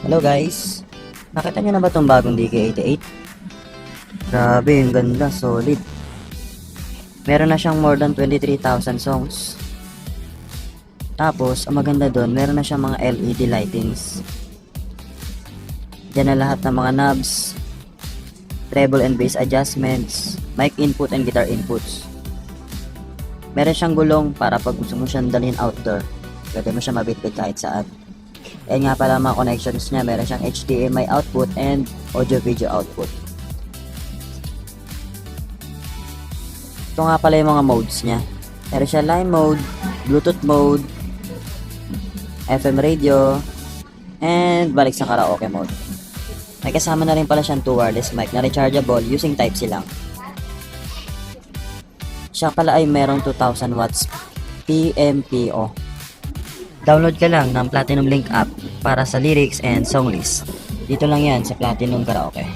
Hello guys, nakita nyo na ba itong bagong DK88? Grabe, yung ganda, solid. Meron na siyang more than 23,000 songs. Tapos, ang maganda doon, meron na siyang mga LED lightings. Diyan na lahat ng mga knobs, treble and bass adjustments, mic input and guitar inputs. Meron siyang gulong para pag gusto mo siyang dalhin outdoor, pwede mo siya mabitbit kahit saan. Ayan nga pala mga connections niya, meron siyang HDMI output and audio video output. Ito nga pala yung mga modes niya. Meron siya line mode, Bluetooth mode, FM radio, and balik sa karaoke mode. May kasama na rin pala siyang 2 wireless mic na rechargeable using Type-C lang. Siya pala ay merong 2,000 watts PMPO. Download ka lang ng Platinum Link app para sa lyrics and song list. Dito lang yan sa Platinum Karaoke.